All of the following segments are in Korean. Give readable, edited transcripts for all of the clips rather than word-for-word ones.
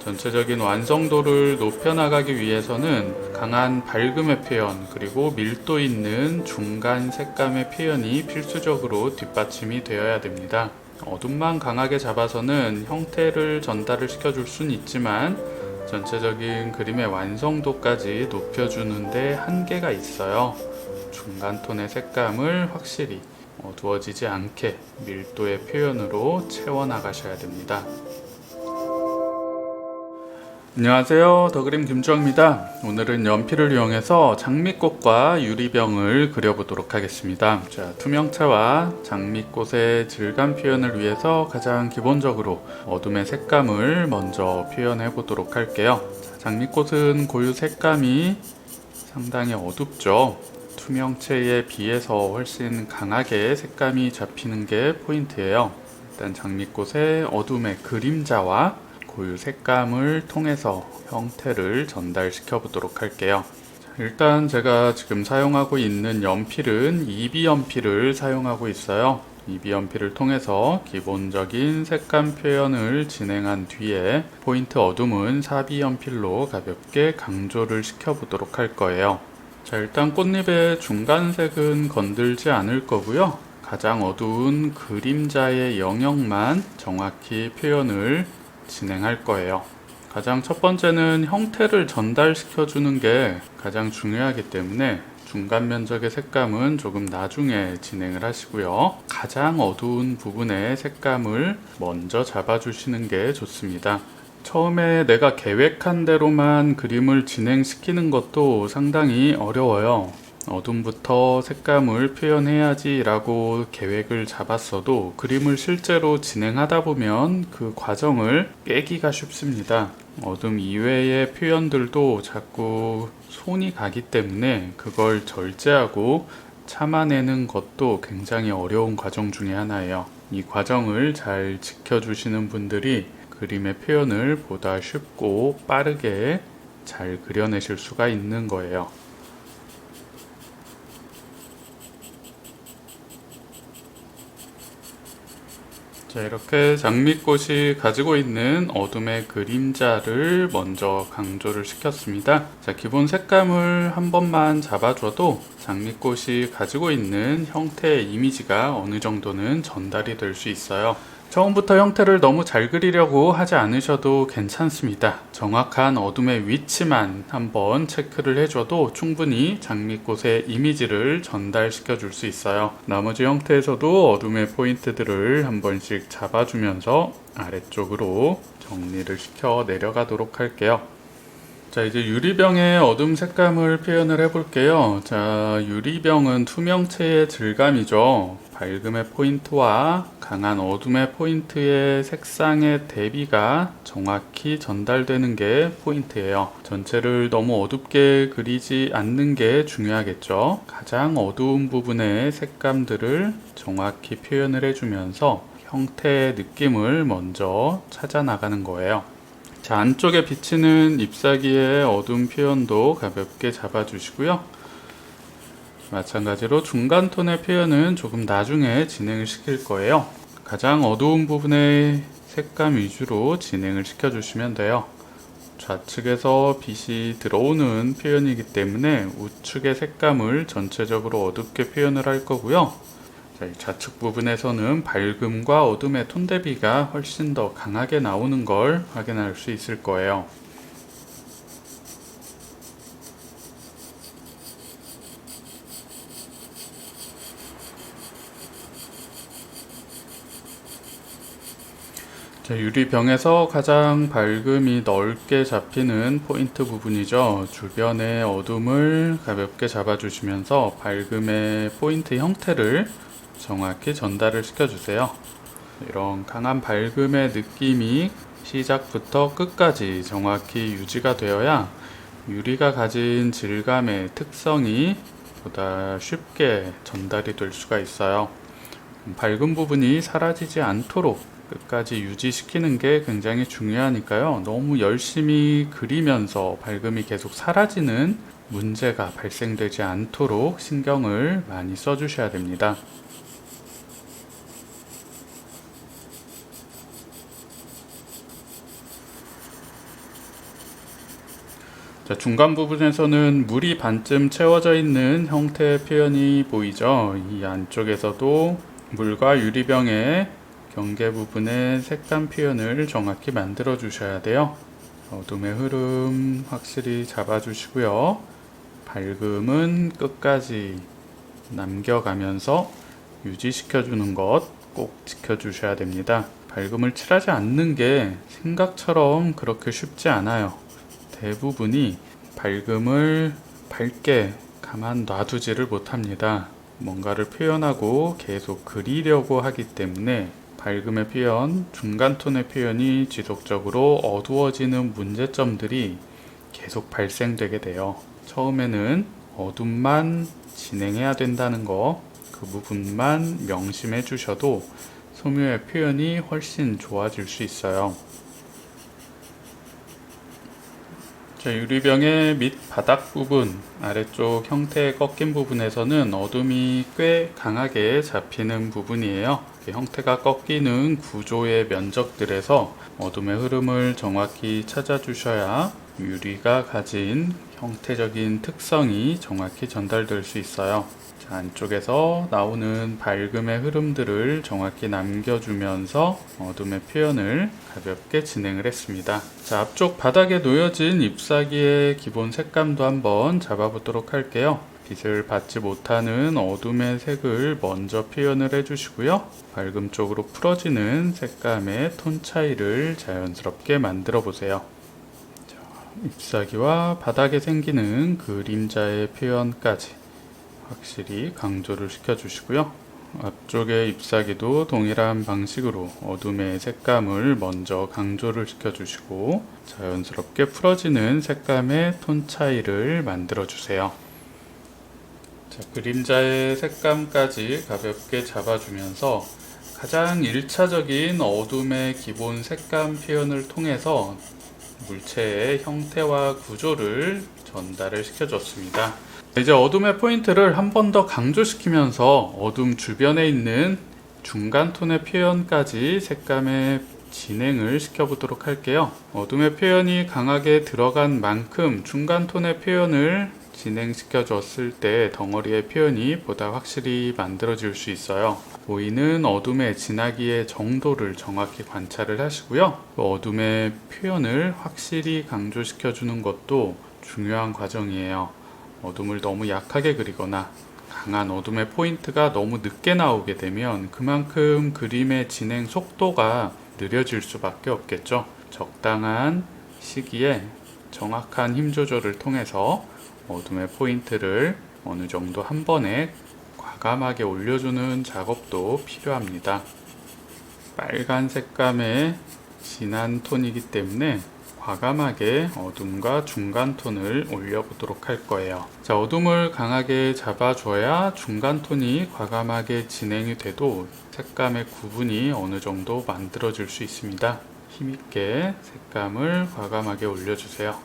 전체적인 완성도를 높여나가기 위해서는 강한 밝음의 표현 그리고 밀도 있는 중간 색감의 표현이 필수적으로 뒷받침이 되어야 됩니다. 어둠만 강하게 잡아서는 형태를 전달을 시켜줄 수는 있지만 전체적인 그림의 완성도까지 높여주는데 한계가 있어요. 중간 톤의 색감을 확실히 어두워지지 않게 밀도의 표현으로 채워나가셔야 됩니다. 안녕하세요, 더그림 김주호입니다. 오늘은 연필을 이용해서 장미꽃과 유리병을 그려보도록 하겠습니다. 자, 투명체와 장미꽃의 질감 표현을 위해서 가장 기본적으로 어둠의 색감을 먼저 표현해 보도록 할게요. 자, 장미꽃은 고유 색감이 상당히 어둡죠. 투명체에 비해서 훨씬 강하게 색감이 잡히는 게 포인트예요. 일단 장미꽃의 어둠의 그림자와 고유 색감을 통해서 형태를 전달시켜 보도록 할게요. 일단 제가 지금 사용하고 있는 연필은 2B 연필을 사용하고 있어요. 2B 연필을 통해서 기본적인 색감 표현을 진행한 뒤에 포인트 어둠은 4B 연필로 가볍게 강조를 시켜 보도록 할 거예요. 자, 일단 꽃잎의 중간색은 건들지 않을 거고요. 가장 어두운 그림자의 영역만 정확히 표현을 진행할 거예요. 가장 첫 번째는 형태를 전달시켜 주는 게 가장 중요하기 때문에 중간 면적의 색감은 조금 나중에 진행을 하시고요. 가장 어두운 부분의 색감을 먼저 잡아주시는 게 좋습니다. 처음에 내가 계획한 대로만 그림을 진행시키는 것도 상당히 어려워요. 어둠부터 색감을 표현해야지 라고 계획을 잡았어도 그림을 실제로 진행하다 보면 그 과정을 깨기가 쉽습니다. 어둠 이외의 표현들도 자꾸 손이 가기 때문에 그걸 절제하고 참아내는 것도 굉장히 어려운 과정 중에 하나예요. 이 과정을 잘 지켜주시는 분들이 그림의 표현을 보다 쉽고 빠르게 잘 그려내실 수가 있는 거예요. 자, 이렇게 장미꽃이 가지고 있는 어둠의 그림자를 먼저 강조를 시켰습니다. 자, 기본 색감을 한 번만 잡아줘도 장미꽃이 가지고 있는 형태의 이미지가 어느 정도는 전달이 될 수 있어요. 처음부터 형태를 너무 잘 그리려고 하지 않으셔도 괜찮습니다. 정확한 어둠의 위치만 한번 체크를 해줘도 충분히 장미꽃의 이미지를 전달시켜 줄 수 있어요. 나머지 형태에서도 어둠의 포인트들을 한 번씩 잡아주면서 아래쪽으로 정리를 시켜 내려가도록 할게요. 자, 이제 유리병의 어둠 색감을 표현을 해볼게요. 자, 유리병은 투명체의 질감이죠. 밝음의 포인트와 강한 어둠의 포인트의 색상의 대비가 정확히 전달되는 게 포인트예요. 전체를 너무 어둡게 그리지 않는 게 중요하겠죠. 가장 어두운 부분의 색감들을 정확히 표현을 해주면서 형태의 느낌을 먼저 찾아 나가는 거예요. 자, 안쪽에 비치는 잎사귀의 어두운 표현도 가볍게 잡아주시고요. 마찬가지로 중간 톤의 표현은 조금 나중에 진행을 시킬 거예요. 가장 어두운 부분의 색감 위주로 진행을 시켜주시면 돼요. 좌측에서 빛이 들어오는 표현이기 때문에 우측의 색감을 전체적으로 어둡게 표현을 할 거고요. 자, 이 좌측 부분에서는 밝음과 어둠의 톤 대비가 훨씬 더 강하게 나오는 걸 확인할 수 있을 거예요. 자, 유리병에서 가장 밝음이 넓게 잡히는 포인트 부분이죠. 주변의 어둠을 가볍게 잡아주시면서 밝음의 포인트 형태를 정확히 전달을 시켜주세요. 이런 강한 밝음의 느낌이 시작부터 끝까지 정확히 유지가 되어야 유리가 가진 질감의 특성이 보다 쉽게 전달이 될 수가 있어요. 밝은 부분이 사라지지 않도록 끝까지 유지시키는 게 굉장히 중요하니까요. 너무 열심히 그리면서 밝음이 계속 사라지는 문제가 발생되지 않도록 신경을 많이 써주셔야 됩니다. 자, 중간 부분에서는 물이 반쯤 채워져 있는 형태의 표현이 보이죠. 이 안쪽에서도 물과 유리병의 경계 부분의 색감 표현을 정확히 만들어 주셔야 돼요. 어둠의 흐름 확실히 잡아 주시고요. 밝음은 끝까지 남겨가면서 유지시켜 주는 것 꼭 지켜 주셔야 됩니다. 밝음을 칠하지 않는 게 생각처럼 그렇게 쉽지 않아요. 대부분이 밝음을 밝게 가만 놔두지를 못합니다. 뭔가를 표현하고 계속 그리려고 하기 때문에 밝음의 표현, 중간톤의 표현이 지속적으로 어두워지는 문제점들이 계속 발생되게 돼요. 처음에는 어둠만 진행해야 된다는 거, 그 부분만 명심해 주셔도 소묘의 표현이 훨씬 좋아질 수 있어요. 자, 유리병의 밑 바닥 부분, 아래쪽 형태 꺾인 부분에서는 어둠이 꽤 강하게 잡히는 부분이에요. 형태가 꺾이는 구조의 면적들에서 어둠의 흐름을 정확히 찾아주셔야 유리가 가진 형태적인 특성이 정확히 전달될 수 있어요. 자, 안쪽에서 나오는 밝음의 흐름들을 정확히 남겨주면서 어둠의 표현을 가볍게 진행을 했습니다. 자, 앞쪽 바닥에 놓여진 잎사귀의 기본 색감도 한번 잡아보도록 할게요. 빛을 받지 못하는 어둠의 색을 먼저 표현을 해주시고요. 밝음 쪽으로 풀어지는 색감의 톤 차이를 자연스럽게 만들어 보세요. 자, 잎사귀와 바닥에 생기는 그림자의 표현까지 확실히 강조를 시켜주시고요. 앞쪽의 잎사귀도 동일한 방식으로 어둠의 색감을 먼저 강조를 시켜주시고 자연스럽게 풀어지는 색감의 톤 차이를 만들어주세요. 자, 그림자의 색감까지 가볍게 잡아주면서 가장 1차적인 어둠의 기본 색감 표현을 통해서 물체의 형태와 구조를 전달을 시켜줬습니다. 이제 어둠의 포인트를 한 번 더 강조시키면서 어둠 주변에 있는 중간톤의 표현까지 색감의 진행을 시켜보도록 할게요. 어둠의 표현이 강하게 들어간 만큼 중간톤의 표현을 진행시켜 줬을 때 덩어리의 표현이 보다 확실히 만들어질 수 있어요. 보이는 어둠의 진하기의 정도를 정확히 관찰을 하시고요. 어둠의 표현을 확실히 강조시켜 주는 것도 중요한 과정이에요. 어둠을 너무 약하게 그리거나 강한 어둠의 포인트가 너무 늦게 나오게 되면 그만큼 그림의 진행 속도가 느려질 수밖에 없겠죠. 적당한 시기에 정확한 힘 조절을 통해서 어둠의 포인트를 어느 정도 한 번에 과감하게 올려주는 작업도 필요합니다. 빨간 색감의 진한 톤이기 때문에 과감하게 어둠과 중간톤을 올려보도록 할 거예요. 자, 어둠을 강하게 잡아줘야 중간톤이 과감하게 진행이 돼도 색감의 구분이 어느 정도 만들어질 수 있습니다. 힘있게 색감을 과감하게 올려주세요.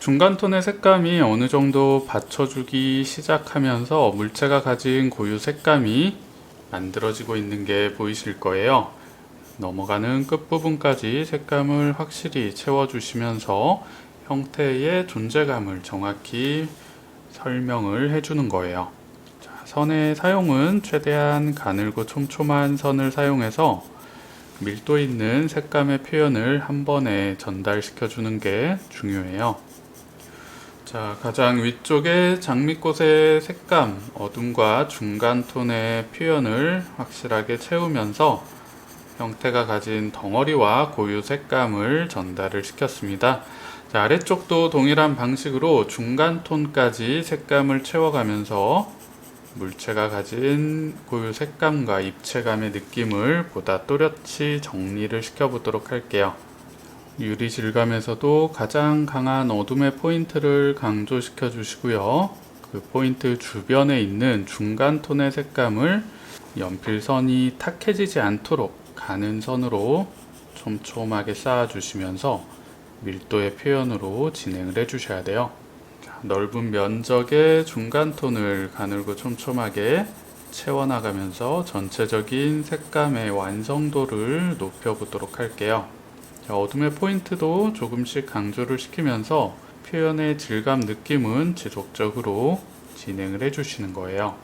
중간톤의 색감이 어느 정도 받쳐주기 시작하면서 물체가 가진 고유 색감이 만들어지고 있는 게 보이실 거예요. 넘어가는 끝부분까지 색감을 확실히 채워주시면서 형태의 존재감을 정확히 설명을 해주는 거예요. 자, 선의 사용은 최대한 가늘고 촘촘한 선을 사용해서 밀도 있는 색감의 표현을 한 번에 전달시켜 주는 게 중요해요. 자, 가장 위쪽에 장미꽃의 색감, 어둠과 중간톤의 표현을 확실하게 채우면서 형태가 가진 덩어리와 고유 색감을 전달을 시켰습니다. 자, 아래쪽도 동일한 방식으로 중간톤까지 색감을 채워가면서 물체가 가진 고유 색감과 입체감의 느낌을 보다 또렷이 정리를 시켜보도록 할게요. 유리 질감에서도 가장 강한 어둠의 포인트를 강조시켜 주시고요. 그 포인트 주변에 있는 중간톤의 색감을 연필선이 탁해지지 않도록 가는 선으로 촘촘하게 쌓아 주시면서 밀도의 표현으로 진행을 해 주셔야 돼요. 자, 넓은 면적의 중간톤을 가늘고 촘촘하게 채워나가면서 전체적인 색감의 완성도를 높여보도록 할게요. 자, 어둠의 포인트도 조금씩 강조를 시키면서 표현의 질감 느낌은 지속적으로 진행을 해주시는 거예요.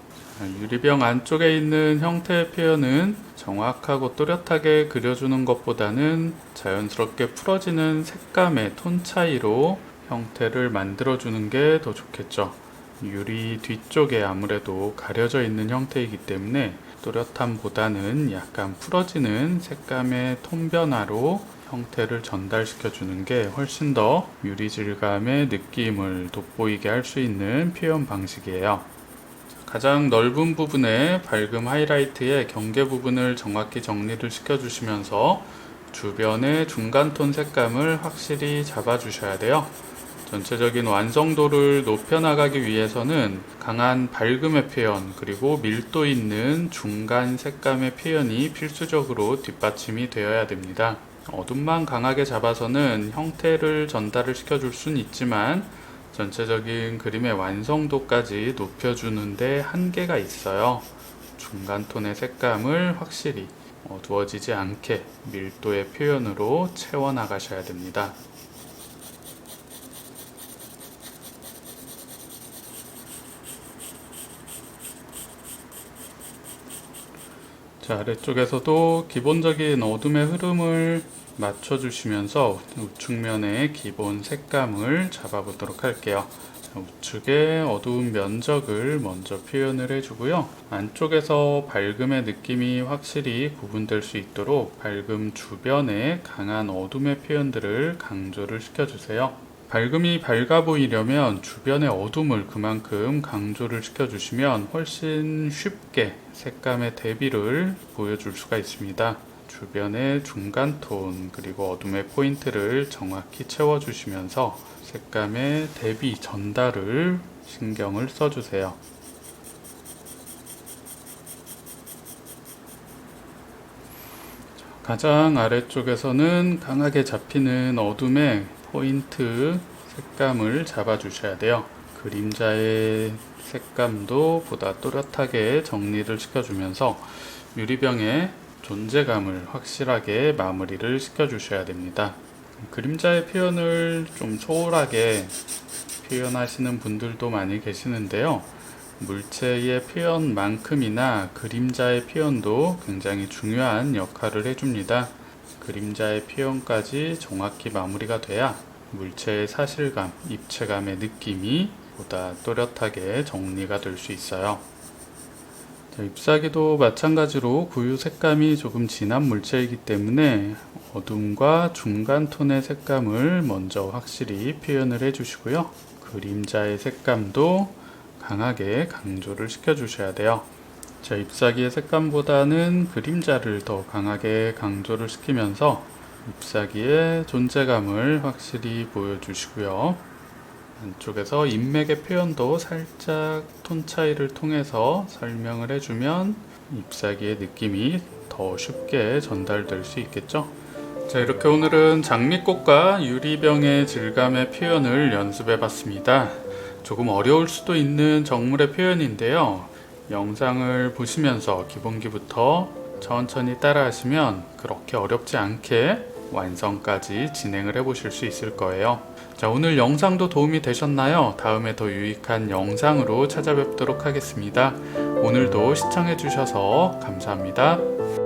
유리병 안쪽에 있는 형태의 표현은 정확하고 또렷하게 그려주는 것보다는 자연스럽게 풀어지는 색감의 톤 차이로 형태를 만들어주는 게 더 좋겠죠. 유리 뒤쪽에 아무래도 가려져 있는 형태이기 때문에 또렷함보다는 약간 풀어지는 색감의 톤 변화로 형태를 전달시켜 주는 게 훨씬 더 유리 질감의 느낌을 돋보이게 할 수 있는 표현 방식이에요. 가장 넓은 부분의 밝음 하이라이트의 경계 부분을 정확히 정리를 시켜 주시면서 주변의 중간톤 색감을 확실히 잡아 주셔야 돼요. 전체적인 완성도를 높여나가기 위해서는 강한 밝음의 표현 그리고 밀도 있는 중간 색감의 표현이 필수적으로 뒷받침이 되어야 됩니다. 어둠만 강하게 잡아서는 형태를 전달을 시켜줄 수는 있지만 전체적인 그림의 완성도까지 높여주는데 한계가 있어요. 중간 톤의 색감을 확실히 어두워지지 않게 밀도의 표현으로 채워나가셔야 됩니다. 자, 아래쪽에서도 기본적인 어둠의 흐름을 맞춰주시면서 우측면의 기본 색감을 잡아보도록 할게요. 자, 우측의 어두운 면적을 먼저 표현을 해주고요. 안쪽에서 밝음의 느낌이 확실히 구분될 수 있도록 밝음 주변에 강한 어둠의 표현들을 강조를 시켜주세요. 밝음이 밝아 보이려면 주변의 어둠을 그만큼 강조를 시켜주시면 훨씬 쉽게 색감의 대비를 보여줄 수가 있습니다. 주변의 중간톤 그리고 어둠의 포인트를 정확히 채워주시면서 색감의 대비 전달을 신경을 써주세요. 가장 아래쪽에서는 강하게 잡히는 어둠의 포인트 색감을 잡아 주셔야 돼요. 그림자의 색감도 보다 또렷하게 정리를 시켜주면서 유리병의 존재감을 확실하게 마무리를 시켜 주셔야 됩니다. 그림자의 표현을 좀 소홀하게 표현하시는 분들도 많이 계시는데요. 물체의 표현만큼이나 그림자의 표현도 굉장히 중요한 역할을 해줍니다. 그림자의 표현까지 정확히 마무리가 돼야 물체의 사실감, 입체감의 느낌이 보다 또렷하게 정리가 될 수 있어요. 자, 잎사귀도 마찬가지로 구유 색감이 조금 진한 물체이기 때문에 어둠과 중간 톤의 색감을 먼저 확실히 표현을 해주시고요. 그림자의 색감도 강하게 강조를 시켜주셔야 돼요. 자, 잎사귀의 색감보다는 그림자를 더 강하게 강조를 시키면서 잎사귀의 존재감을 확실히 보여주시고요. 안쪽에서 인맥의 표현도 살짝 톤 차이를 통해서 설명을 해주면 잎사귀의 느낌이 더 쉽게 전달될 수 있겠죠. 자, 이렇게 오늘은 장미꽃과 유리병의 질감의 표현을 연습해 봤습니다. 조금 어려울 수도 있는 정물의 표현인데요. 영상을 보시면서 기본기부터 천천히 따라 하시면 그렇게 어렵지 않게 완성까지 진행을 해 보실 수 있을 거예요. 자, 오늘 영상도 도움이 되셨나요? 다음에 더 유익한 영상으로 찾아뵙도록 하겠습니다. 오늘도 시청해 주셔서 감사합니다.